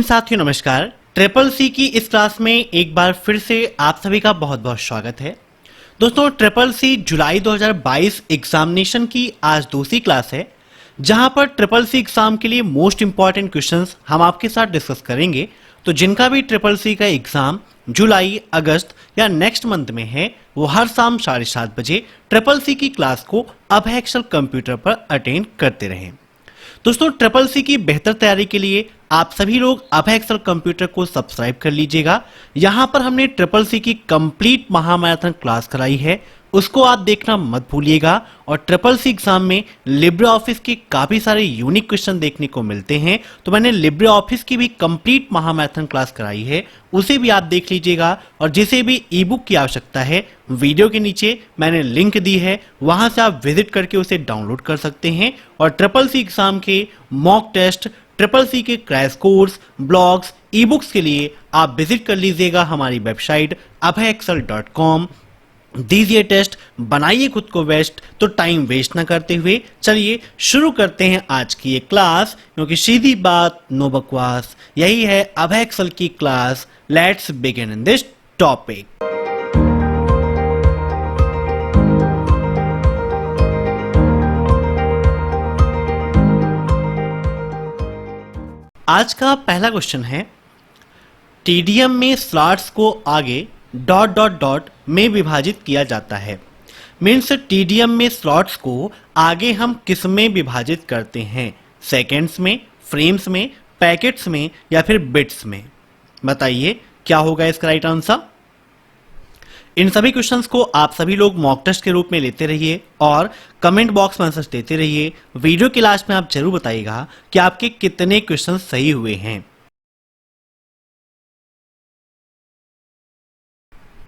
साथियों नमस्कार। Triple C की इस क्लास में एक बार फिर से आप सभी का बहुत बहुत स्वागत है। दोस्तों, ट्रिपल सी जुलाई 2022 एग्जामिनेशन की आज दूसरी क्लास है, जहां पर ट्रिपल सी एग्जाम के लिए मोस्ट इंपॉर्टेंट क्वेश्चंस हम आपके साथ डिस्कस करेंगे। तो जिनका भी ट्रिपल सी का एग्जाम जुलाई, अगस्त या नेक्स्ट मंथ में है, वो हर शाम 7:30 बजे ट्रिपल सी की क्लास को अभय एक्सेल कंप्यूटर पर अटेंड करते रहें। दोस्तों, ट्रिपल सी की बेहतर तैयारी के लिए आप सभी लोग अभय एक्सेल कंप्यूटर को सब्सक्राइब कर लीजिएगा। यहां पर हमने ट्रिपल सी की कंप्लीट महामैराथन क्लास कराई है, उसको आप देखना मत भूलिएगा। और ट्रिपल सी एग्जाम में लिब्रे ऑफिस के काफी सारे यूनिक क्वेश्चन देखने को मिलते हैं, तो मैंने लिब्रे ऑफिस की भी कंप्लीट महामैराथन क्लास कराई है, उसे भी आप देख लीजिएगा। और जिसे भी ई बुक की आवश्यकता है, वीडियो के नीचे मैंने लिंक दी है, वहां से आप विजिट करके उसे डाउनलोड कर सकते हैं। और ट्रिपल सी एग्जाम के मॉक टेस्ट, ट्रिपल सी के crash course, blogs, e books के लिए आप विजिट कर लीजिएगा हमारी वेबसाइट abhayexcel.com। दीजिए टेस्ट, बनाइए खुद को बेस्ट। तो टाइम वेस्ट ना करते हुए चलिए शुरू करते हैं आज की ये क्लास, क्योंकि सीधी बात नो बकवास, यही है अभय एक्सेल की class. Let's begin in this topic. आज का पहला क्वेश्चन है, टीडीएम में स्लॉट्स को आगे ... में विभाजित किया जाता है। मीन्स टीडीएम में स्लॉट्स को आगे हम किस में विभाजित करते हैं? सेकेंड्स में, फ्रेम्स में, पैकेट्स में या फिर बिट्स में? बताइए क्या होगा इसका राइट आंसर। इन सभी क्वेश्चंस को आप सभी लोग मॉक टेस्ट के रूप में लेते रहिए और कमेंट बॉक्स में आंसर देते रहिए। वीडियो के लास्ट में आप जरूर बताइएगा कि आपके कितने क्वेश्चन सही हुए हैं।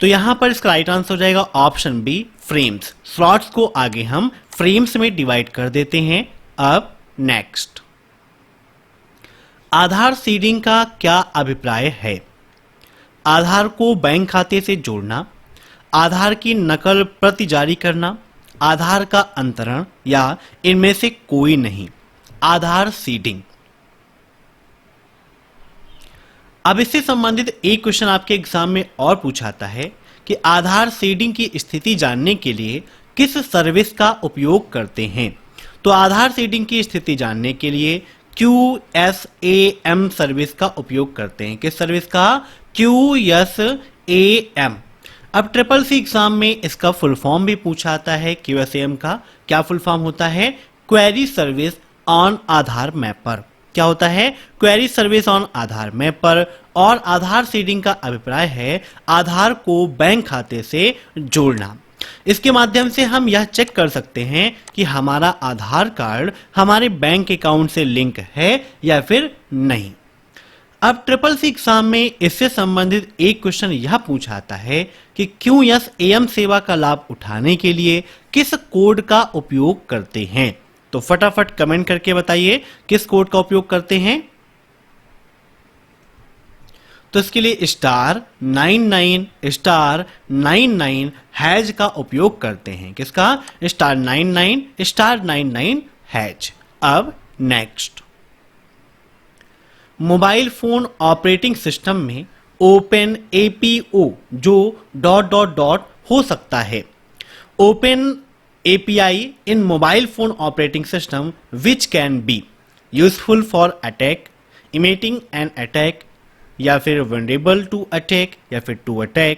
तो यहां पर इसका राइट आंसर हो जाएगा ऑप्शन बी, फ्रेम्स। स्लॉट्स को आगे हम फ्रेम्स में डिवाइड कर देते हैं। अब नेक्स्ट, आधार सीडिंग का क्या अभिप्राय है? आधार को बैंक खाते से जोड़ना, आधार की नकल प्रति जारी करना, आधार का अंतरण या इनमें से कोई नहीं। आधार सीडिंग। अब इससे संबंधित एक क्वेश्चन आपके एग्जाम में और पूछाता है कि आधार सीडिंग की स्थिति जानने के लिए किस सर्विस का उपयोग करते हैं? तो आधार सीडिंग की स्थिति जानने के लिए QSAM सर्विस का उपयोग करते हैं। किस सर्विस का? QSAM। अब ट्रिपल सी एग्जाम में इसका फुल फॉर्म भी पूछाता है। QSAM का क्या फुल फॉर्म होता है? Query service on Aadhaar mapper. क्या होता है? Query service on Aadhaar mapper. और आधार सीडिंग का अभिप्राय है आधार को बैंक खाते से जोड़ना। इसके माध्यम से हम यह चेक कर सकते हैं कि हमारा आधार कार्ड हमारे बैंक अकाउंट से लिंक है या फिर नहीं। अब ट्रिपल सी एग्जाम में इससे संबंधित एक क्वेश्चन यह पूछाता है कि QSAM सेवा का लाभ उठाने के लिए किस कोड का उपयोग करते हैं? तो फटाफट कमेंट करके बताइए किस कोड का उपयोग करते हैं। तो इसके लिए *99*99# का उपयोग करते हैं। किसका? *99*99#। अब next, mobile phone operating system में ओपन APO जो ... हो सकता है। Open API in mobile phone operating system which can be useful for attack, imitating an attack या फिर vulnerable to attack या फिर to attack।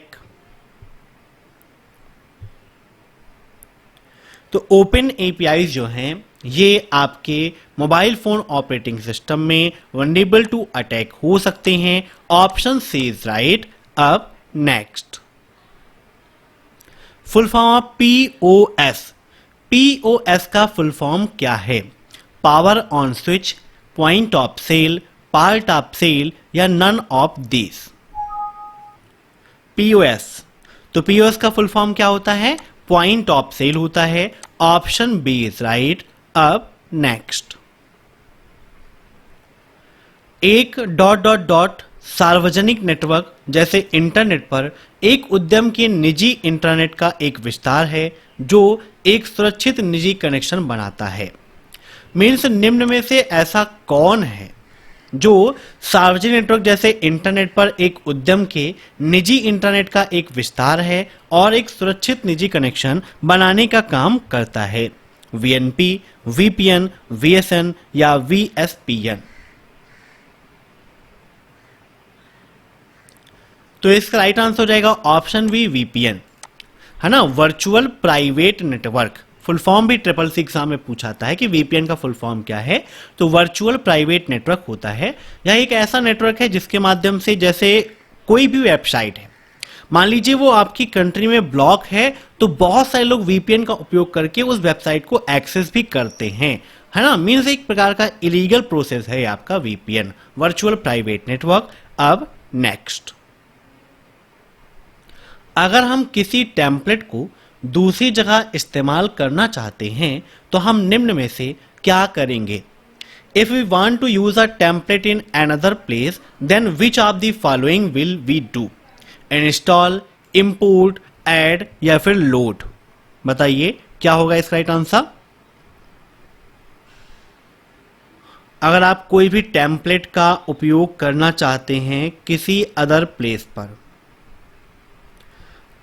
तो ओपन APIs जो हैं ये आपके मोबाइल फोन ऑपरेटिंग सिस्टम में vulnerable to attack हो सकते हैं। Option C is right. अब next, full form of POS। POS का फुल फॉर्म क्या है? Power on switch, point of sale, part of sale या नन ऑफ दिस। POS। तो POS का फुल फॉर्म क्या होता है? पॉइंट ऑफ सेल होता है। Option B is right. अब नेक्स्ट, एक ... सार्वजनिक नेटवर्क जैसे इंटरनेट पर एक उद्यम के निजी इंटरनेट का एक विस्तार है जो एक सुरक्षित निजी कनेक्शन बनाता है। मीन्स निम्न में से ऐसा कौन है जो सार्वजनिक नेटवर्क जैसे इंटरनेट पर एक उद्यम के निजी इंटरनेट का एक विस्तार है और एक सुरक्षित निजी कनेक्शन बनाने का काम करता है। वीएनपी, वीपीएन, वीएसएन या वीएसपीएन। तो इसका राइट आंसर हो जाएगा ऑप्शन बी, वीपीएन, है ना, virtual private network. Full form भी ट्रिपल सी एग्जाम में पूछाता है कि वीपीएन का फुल फॉर्म क्या है, तो वर्चुअल प्राइवेट नेटवर्क होता है। यह एक ऐसा नेटवर्क है जिसके माध्यम से जैसे कोई भी वेबसाइट है, मान लीजिए वो आपकी कंट्री में ब्लॉक है, तो बहुत सारे लोग वीपीएन का उपयोग करके उस वेबसाइट को एक्सेस भी करते हैं, है ना। मीन्स एक प्रकार का इलीगल प्रोसेस है आपका वीपीएन, वर्चुअल प्राइवेट नेटवर्क। अब नेक्स्ट, अगर हम किसी टेम्पलेट को दूसरी जगह इस्तेमाल करना चाहते हैं तो हम निम्न में से क्या करेंगे? If we want to use a template in another place then which of the following will we do? Install, import, add या फिर लोड? बताइए क्या होगा इसका राइट आंसर। अगर आप कोई भी टेम्पलेट का उपयोग करना चाहते हैं किसी अदर प्लेस पर,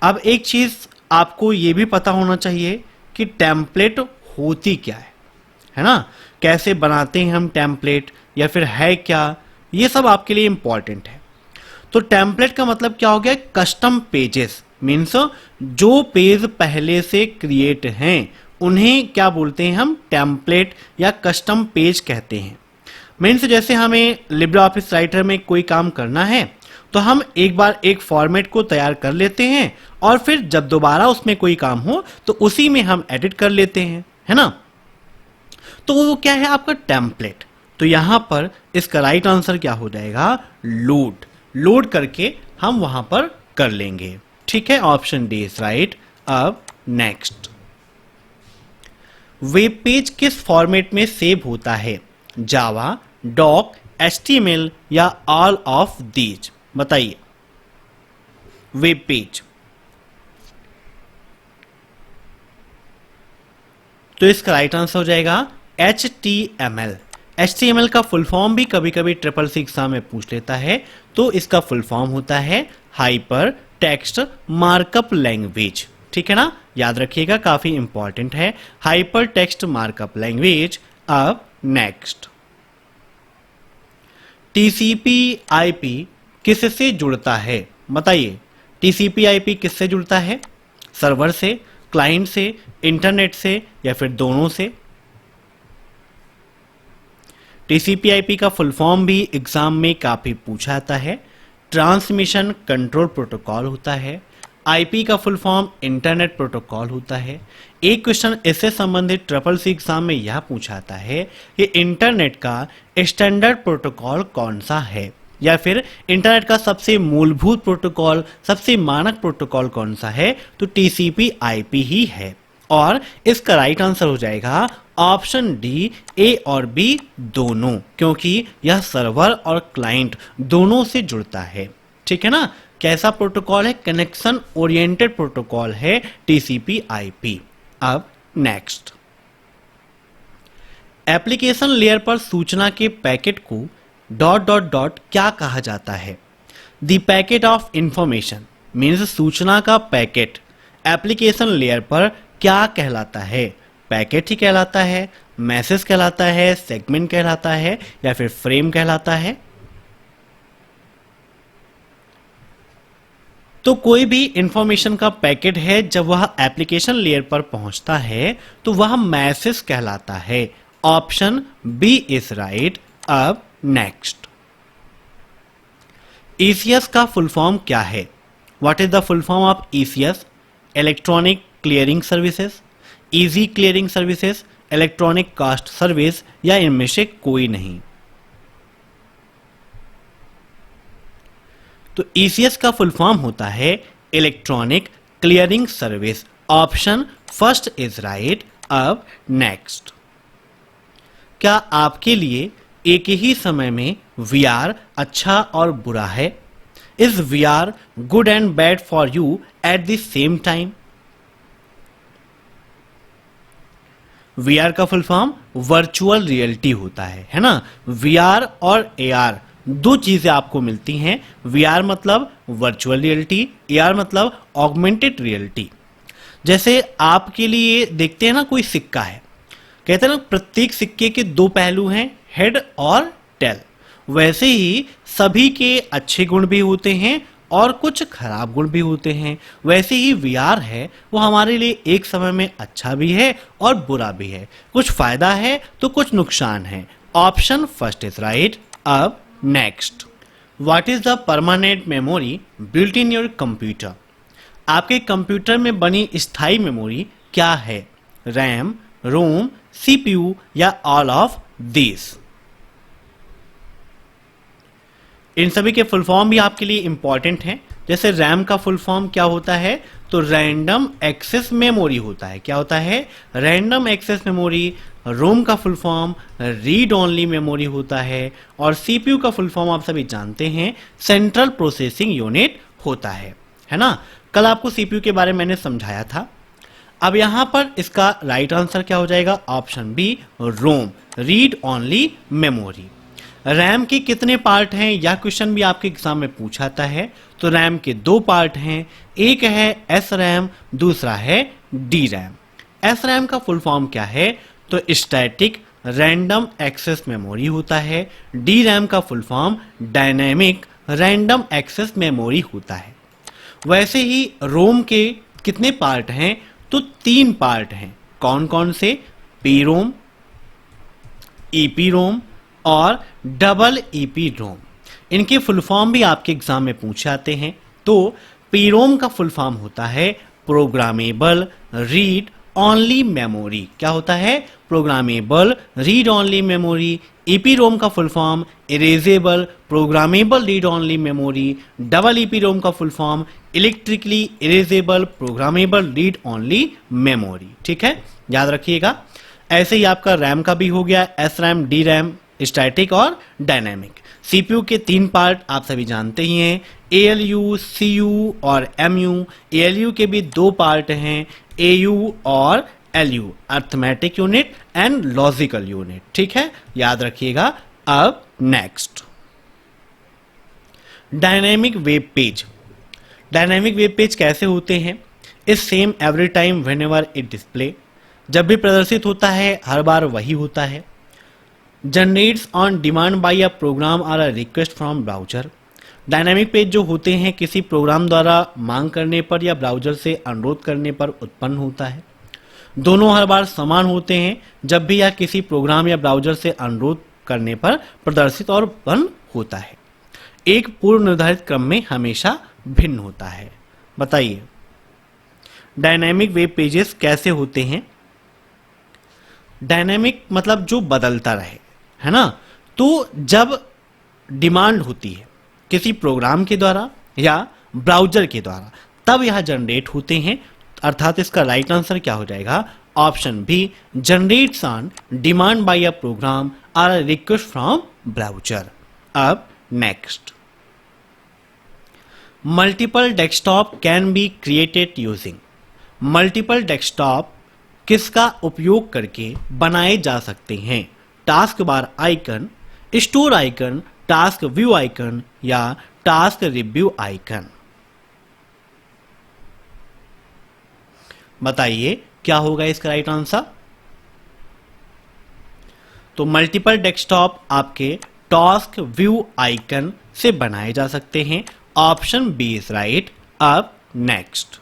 अब एक चीज आपको यह भी पता होना चाहिए कि टेम्पलेट होती क्या है ना, कैसे बनाते हैं हम टेम्पलेट, या फिर है क्या, ये सब आपके लिए इंपॉर्टेंट है। तो टेम्पलेट का मतलब क्या हो गया? कस्टम पेजेस, मीन्स जो पेज पहले से क्रिएट हैं उन्हें क्या बोलते हैं हम? टेम्पलेट या कस्टम पेज कहते हैं। मीन्स जैसे हमें लिब्रे ऑफिस राइटर में कोई काम करना है तो हम एक बार एक फॉर्मेट को तैयार कर लेते हैं और फिर जब दोबारा उसमें कोई काम हो तो उसी में हम एडिट कर लेते हैं, है ना। तो वो क्या है? आपका टेम्पलेट। तो यहां पर इसका राइट आंसर क्या हो जाएगा? लोड। लोड करके हम वहां पर कर लेंगे, ठीक है, ऑप्शन डी इज राइट। अब नेक्स्ट, वेब पेज किस फॉर्मेट में सेव होता है? जावा, डॉक, एचटीएमएल या ऑल ऑफ दीज? बताइए। वेब पेज, तो इसका राइट आंसर हो जाएगा HTML। HTML का फुल फॉर्म भी कभी कभी ट्रिपल सी एग्जाम में पूछ लेता है, तो इसका फुल फॉर्म होता है हाइपर टेक्स्ट मार्कअप लैंग्वेज, ठीक है ना, याद रखिएगा, काफी इंपॉर्टेंट है, हाइपर टेक्स्ट मार्कअप लैंग्वेज। अब नेक्स्ट, TCP IP किससे जुड़ता है? बताइए, TCP IP किससे जुड़ता है? सर्वर से, क्लाइंट से, इंटरनेट से या फिर दोनों से? TCP IP का फुल फॉर्म भी एग्जाम में काफी पूछा जाता है, ट्रांसमिशन कंट्रोल प्रोटोकॉल होता है। IP का फुल फॉर्म इंटरनेट प्रोटोकॉल होता है। एक क्वेश्चन इससे संबंधित ट्रिपल सी एग्जाम में यह पूछा जाता है कि इंटरनेट का स्टैंडर्ड प्रोटोकॉल कौन सा है, या फिर इंटरनेट का सबसे मूलभूत प्रोटोकॉल, सबसे मानक प्रोटोकॉल कौन सा है? तो TCP IP ही है। और इसका राइट आंसर हो जाएगा ऑप्शन डी, ए और बी दोनों, क्योंकि यह सर्वर और क्लाइंट दोनों से जुड़ता है, ठीक है ना। कैसा प्रोटोकॉल है? कनेक्शन ओरिएंटेड प्रोटोकॉल है TCP IP। अब नेक्स्ट, एप्लीकेशन लेयर पर सूचना के packet co dot dot dot क्या कहा जाता है? The packet of information, means सूचना का पैकेट एप्लीकेशन लेयर पर क्या कहलाता है? पैकेट ही कहलाता है, मैसेज कहलाता है, सेगमेंट कहलाता है या फिर फ्रेम कहलाता है? तो कोई भी इंफॉर्मेशन का पैकेट है, जब वह एप्लीकेशन लेयर पर पहुंचता है तो वह मैसेज कहलाता है। Option B is right. अब नेक्स्ट, ECS का फुल फॉर्म क्या है? What is the full form of ECS? Electronic clearing services, easy clearing services, electronic cast service या इनमें से कोई नहीं? तो ECS का फुल फॉर्म होता है electronic clearing service. Option first is right. अब नेक्स्ट, क्या आपके लिए एक ही समय में VR अच्छा और बुरा है? Is VR good and bad for you at the same time? VR का फुल फॉर्म वर्चुअल रियलिटी होता है ना। वीआर और एआर दो चीजें आपको मिलती हैं। वीआर मतलब वर्चुअल रियलिटी, एआर मतलब ऑगमेंटेड रियलिटी। जैसे आपके लिए देखते हैं ना, कोई सिक्का है, कहते हैं ना प्रत्येक सिक्के के दो पहलू हैं, हेड और टेल। वैसे ही सभी के अच्छे गुण भी होते हैं और कुछ खराब गुण भी होते हैं। वैसे ही वीआर है वो हमारे लिए एक समय में अच्छा भी है और बुरा भी है, कुछ फायदा है तो कुछ नुकसान है। Option first is right. अब next, what is the permanent memory built in your computer? आपके कंप्यूटर में बनी स्थायी मेमोरी क्या है? रैम, रोम, सीपीयू या ऑल ऑफ दिस? इन सभी के फुल फॉर्म भी आपके लिए इंपॉर्टेंट हैं। जैसे रैम का फुल फॉर्म क्या होता है? तो रैंडम एक्सेस मेमोरी होता है। क्या होता है? Random access memory. रोम का full form read only memory होता है। और सीपीयू का फुल फॉर्म आप सभी जानते हैं, सेंट्रल प्रोसेसिंग यूनिट होता है ना। कल आपको सीपीयू के बारे में मैंने समझाया था। अब यहां पर इसका राइट आंसर क्या हो जाएगा? ऑप्शन बी, रोम, रीड ओनली मेमोरी। रैम के कितने पार्ट हैं, यह क्वेश्चन भी आपके एग्जाम में पूछाता है। तो रैम के दो पार्ट हैं, एक है एस रैम, दूसरा है डी रैम। एस रैम का फुल फॉर्म क्या है? तो स्टैटिक रैंडम एक्सेस मेमोरी होता है। डी रैम का full form dynamic random access memory होता है। वैसे ही रोम के कितने पार्ट हैं? तो तीन पार्ट हैं। कौन कौन से? पी रोम, ईपी रोम और डबल ईपी रोम। इनके फुल फॉर्म भी आपके एग्जाम में पूछे आते हैं। तो पी रोम का फुल फॉर्म होता है प्रोग्रामेबल रीड ओनली मेमोरी। क्या होता है? Programmable read only memory. EPROM का full form erasable programmable read only memory. Double EPROM का full form electrically erasable programmable read only memory. ठीक है, याद रखिएगा। ऐसे ही आपका रैम का भी हो गया, S RAM, D RAM, static और डायनेमिक। सीपीयू के तीन पार्ट आप सभी जानते ही हैं, एएलयू, सीयू और एमयू। एएलयू के भी दो पार्ट हैं, एयू और LU, arithmetic unit and logical unit. ठीक है, याद रखिएगा। अब next, dynamic web page. Dynamic web page कैसे होते हैं? Is same every time whenever it display. जब भी प्रदर्शित होता है हर बार वही होता है। Generates on demand by a program और a request from browser. Dynamic page जो होते हैं किसी प्रोग्राम द्वारा मांग करने पर या ब्राउजर से अनुरोध करने पर उत्पन्न होता है। दोनों हर बार समान होते हैं जब भी यह किसी प्रोग्राम या ब्राउजर से अनुरोध करने पर प्रदर्शित और उत्पन्न होता है। एक पूर्व निर्धारित क्रम में हमेशा भिन्न होता है। बताइए, डायनामिक वेब पेजेस कैसे होते हैं? डायनामिक मतलब जो बदलता रहे, है ना। तो जब डिमांड होती है किसी प्रोग्राम के द्वारा या ब्राउजर के द्वारा तब यह जनरेट होते हैं। अर्थात इसका राइट आंसर क्या हो जाएगा? Option B, generates on demand by a program और अ रिक्वेस्ट फ्रॉम ब्राउजर। अब next, multiple desktop can be created using. Multiple desktop किसका उपयोग करके बनाए जा सकते हैं? Task bar icon, store icon, task view icon या टास्क रिव्यू आइकन। बताइए क्या होगा इसका राइट आंसर? तो मल्टीपल डेस्कटॉप आपके टास्क व्यू आइकन से बनाए जा सकते हैं। Option B is right. अब नेक्स्ट,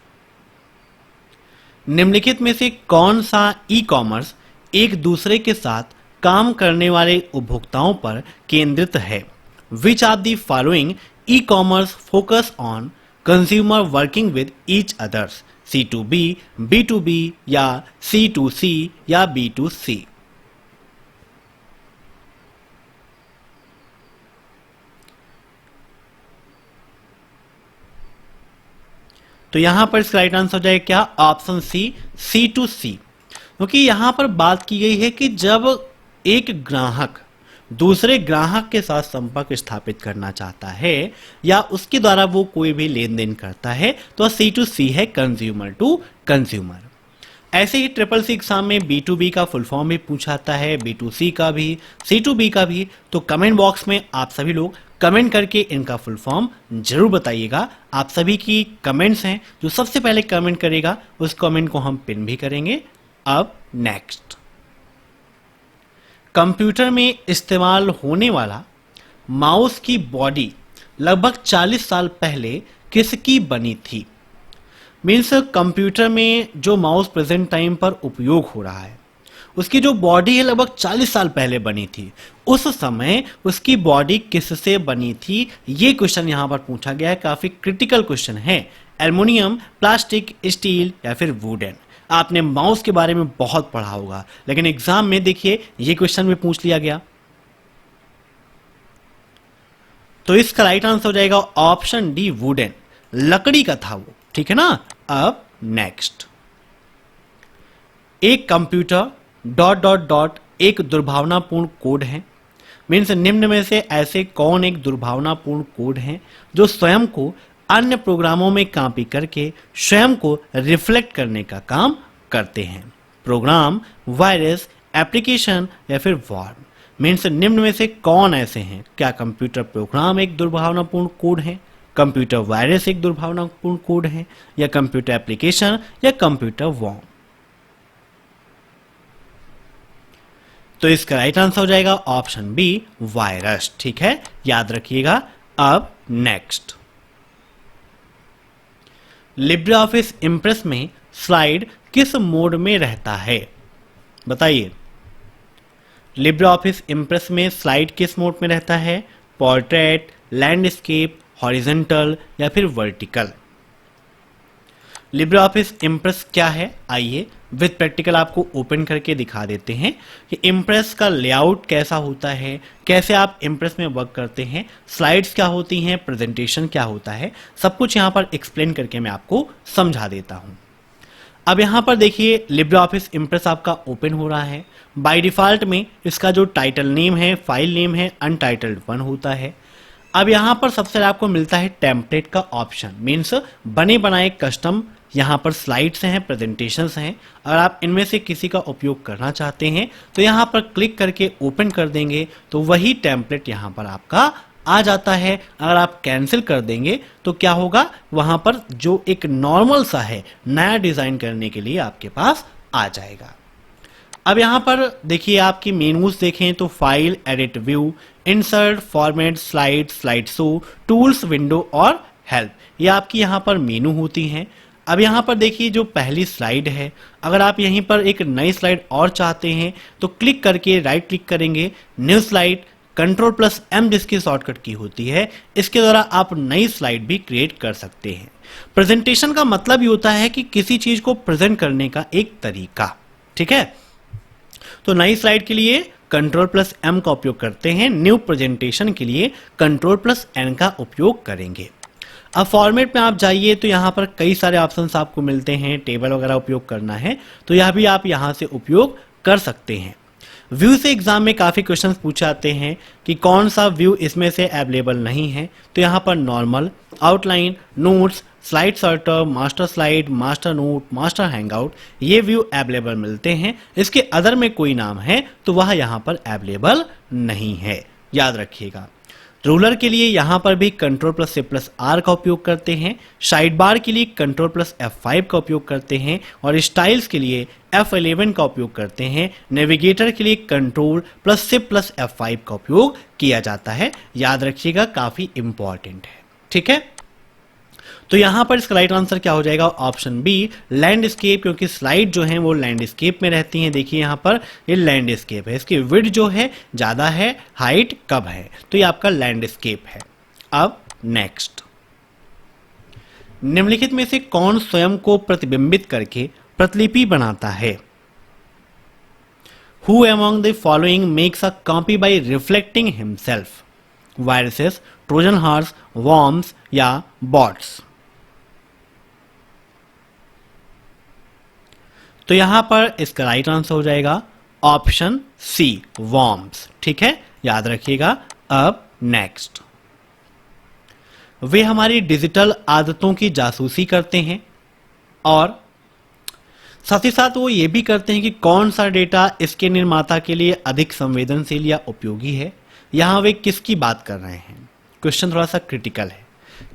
निम्नलिखित में से कौन सा ई कॉमर्स एक दूसरे के साथ काम करने वाले उपभोक्ताओं पर केंद्रित है? Which are the following e commerce focus on consumer working with each others? C2B, B2B या C2C या B2C? तो यहां पर इसका राइट आंसर हो जाएगा क्या? Option C, C2C। क्योंकि यहां पर बात की गई है कि जब एक ग्राहक दूसरे ग्राहक के साथ संपर्क स्थापित करना चाहता है या उसके द्वारा वो कोई भी लेन देन करता है तो C2C है, कंज्यूमर टू कंज्यूमर। ऐसे ही ट्रिपल सी एग्जाम में B2B का फुल फॉर्म भी पूछा जाता है, B2C का भी, C2B का भी। तो कमेंट बॉक्स में आप सभी लोग कमेंट करके इनका फुल फॉर्म जरूर बताइएगा। आप सभी की कमेंट्स हैं, जो सबसे पहले कमेंट करेगा उस कमेंट को हम पिन भी करेंगे। अब नेक्स्ट, कंप्यूटर में इस्तेमाल होने वाला माउस की बॉडी लगभग 40 साल पहले किसकी बनी थी? मीन्स कंप्यूटर में जो माउस प्रेजेंट टाइम पर उपयोग हो रहा है उसकी जो बॉडी है लगभग 40 साल पहले बनी थी। उस समय उसकी बॉडी किससे बनी थी, ये क्वेश्चन यहां पर पूछा गया है। काफी क्रिटिकल क्वेश्चन है। एल्युमिनियम, प्लास्टिक, स्टील या फिर वुडन। आपने माउस के बारे में बहुत पढ़ा होगा, लेकिन एग्जाम में देखिए ये क्वेश्चन भी पूछ लिया गया। तो इसका राइट आंसर हो जाएगा ऑप्शन डी, वुडन। लकड़ी का था वो, ठीक है ना। अब नेक्स्ट, एक कंप्यूटर ... एक दुर्भावनापूर्ण कोड है। मीन्स निम्न में से ऐसे कौन एक दुर्भावनापूर्ण कोड है जो स्वयं को अन्य प्रोग्रामों में कॉपी करके स्वयं को रिफ्लेक्ट करने का काम करते हैं? प्रोग्राम, वायरस, एप्लीकेशन या फिर वॉर्म। मीन्स निम्न में से कौन ऐसे हैं? क्या कंप्यूटर प्रोग्राम एक दुर्भावनापूर्ण कोड है, कंप्यूटर वायरस एक दुर्भावनापूर्ण कोड है, या कंप्यूटर एप्लीकेशन या कंप्यूटर वॉर्म? तो इसका राइट आंसर हो जाएगा ऑप्शन बी, वायरस। ठीक है, याद रखिएगा। अब नेक्स्ट, लिब्रे ऑफिस इंप्रेस में स्लाइड किस मोड में रहता है? बताइए, लिब्रे ऑफिस इंप्रेस में स्लाइड किस मोड में रहता है? पोर्ट्रेट, लैंडस्केप, हॉरिजॉन्टल या फिर वर्टिकल? लिब्रे ऑफिस इंप्रेस क्या है, आइए विद प्रैक्टिकल आपको ओपन करके दिखा देते हैं कि इंप्रेस का लेआउट कैसा होता है, कैसे आप इंप्रेस में वर्क करते हैं, स्लाइड्स क्या होती हैं, प्रेजेंटेशन क्या होता है, सब कुछ यहाँ पर एक्सप्लेन करके मैं आपको समझा देता हूँ। अब यहाँ पर देखिए, लिब्रे ऑफिस इंप्रेस आपका ओपन हो रहा है। बाय डिफॉल्ट में इसका जो टाइटल नेम है, फाइल नेम है, अनटाइटल्ड 1 होता है। अब यहाँ पर सबसे आपको मिलता है टेम्पलेट का ऑप्शन, मीन्स बने बनाए कस्टम यहाँ पर स्लाइड्स हैं, प्रेजेंटेशंस हैं। अगर आप इनमें से किसी का उपयोग करना चाहते हैं तो यहाँ पर क्लिक करके ओपन कर देंगे तो वही टेम्पलेट यहाँ पर आपका आ जाता है। अगर आप कैंसिल कर देंगे तो क्या होगा, वहाँ पर जो एक नॉर्मल सा है नया डिज़ाइन करने के लिए आपके पास आ जाएगा। अब यहाँ पर देखिए, आपकी मेनूज देखें तो file, edit view, insert, format, slide, slide show, tools, window और हेल्प, ये आपकी यहाँ पर मेनू होती हैं। अब यहाँ पर देखिए, जो पहली स्लाइड है, अगर आप यहीं पर एक नई स्लाइड और चाहते हैं तो क्लिक करके राइट क्लिक करेंगे, न्यू स्लाइड, Ctrl+M जिसकी शॉर्टकट की होती है, इसके द्वारा आप नई स्लाइड भी क्रिएट कर सकते हैं। प्रेजेंटेशन का मतलब ये होता है कि किसी चीज को प्रेजेंट करने का एक तरीका, ठीक है। तो नई स्लाइड के लिए Ctrl+M का उपयोग करते हैं, न्यू प्रेजेंटेशन के लिए Ctrl+N का उपयोग करेंगे। अब फॉर्मेट में आप जाइए तो यहाँ पर कई सारे ऑप्शंस आपको मिलते हैं, टेबल वगैरह उपयोग करना है तो यह भी आप यहाँ से उपयोग कर सकते हैं। व्यू से एग्जाम में काफ़ी क्वेश्चंस पूछे जाते हैं कि कौन सा व्यू इसमें से अवेलेबल नहीं है, तो यहाँ पर normal, outline, notes, slide sorter, master slide, master note, master hangout, ये व्यू अवेलेबल मिलते हैं। इसके अदर में कोई नाम है तो वह यहाँ पर अवेलेबल नहीं है, याद रखिएगा। रूलर के लिए यहाँ पर भी Ctrl+C+R का उपयोग करते हैं, साइड बार के लिए Ctrl+F5 का उपयोग करते हैं और स्टाइल्स के लिए F11 का उपयोग करते हैं। नेविगेटर के लिए Ctrl+C+F5 का उपयोग किया जाता है, याद रखिएगा, काफ़ी इंपॉर्टेंट है। ठीक है, तो यहाँ पर इसका राइट आंसर क्या हो जाएगा, ऑप्शन बी, लैंडस्केप, क्योंकि स्लाइड जो है वो लैंडस्केप में रहती हैं। देखिए यहाँ पर ये लैंडस्केप है, इसकी विड्थ जो है ज़्यादा है, हाइट कम है, तो ये आपका लैंडस्केप है। अब नेक्स्ट, निम्नलिखित में से कौन स्वयं को प्रतिबिंबित करके प्रतिलिपि बनाता है? Who among the following makes a copy by reflecting himself? Viruses, Trojan horse, worms या बॉट्स? तो यहां पर इसका राइट आंसर हो जाएगा ऑप्शन सी, वॉर्म्स। ठीक है, याद रखिएगा। अब नेक्स्ट, वे हमारी डिजिटल आदतों की जासूसी करते हैं और साथ ही साथ वो ये भी करते हैं कि कौन सा डेटा इसके निर्माता के लिए अधिक संवेदनशील या उपयोगी है। यहाँ वे किसकी बात कर रहे हैं? क्वेश्चन थोड़ा सा क्रिटिकल है।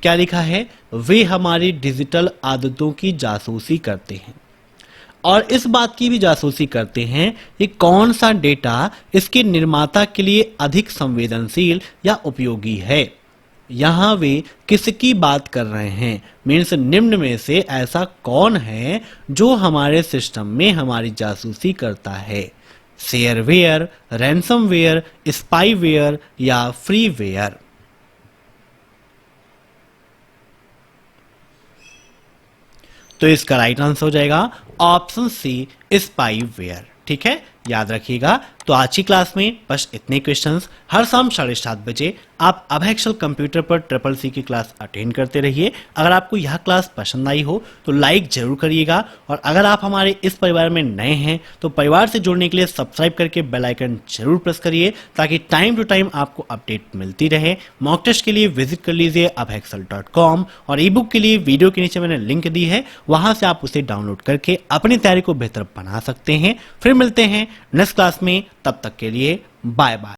क्या लिखा है? वे हमारी डिजिटल आदतों की जासूसी करते हैं और इस बात की भी जासूसी करते हैं कि कौन सा डेटा इसके निर्माता के लिए अधिक संवेदनशील या उपयोगी है। यहाँ वे किसकी बात कर रहे हैं? मीन्स निम्न में से ऐसा कौन है जो हमारे सिस्टम में हमारी जासूसी करता है? शेयरवेयर, रैंसमवेयर, स्पाईवेयर या फ्रीवेयर? तो इसका राइट आंसर हो जाएगा ऑप्शन सी, स्पाईवेयर। ठीक है, याद रखिएगा। तो आज की क्लास में बस इतने क्वेश्चंस। हर शाम 7:30 बजे आप अभय एक्सेल कंप्यूटर पर ट्रिपल सी की क्लास अटेंड करते रहिए। अगर आपको यह क्लास पसंद आई हो तो लाइक जरूर करिएगा और अगर आप हमारे इस परिवार में नए हैं तो परिवार से जुड़ने के लिए सब्सक्राइब करके बेल आइकन जरूर प्रेस करिए ताकि टाइम टू टाइम आपको अपडेट मिलती रहे। मॉक टेस्ट के लिए विजिट कर लीजिए abhexcel.com और ई बुक के लिए वीडियो के नीचे मैंने लिंक दी है, वहां से आप उसे डाउनलोड करके अपनी तैयारी को बेहतर बना सकते हैं। फिर मिलते हैं नेक्स्ट क्लास में, तब तक के लिए बाय बाय।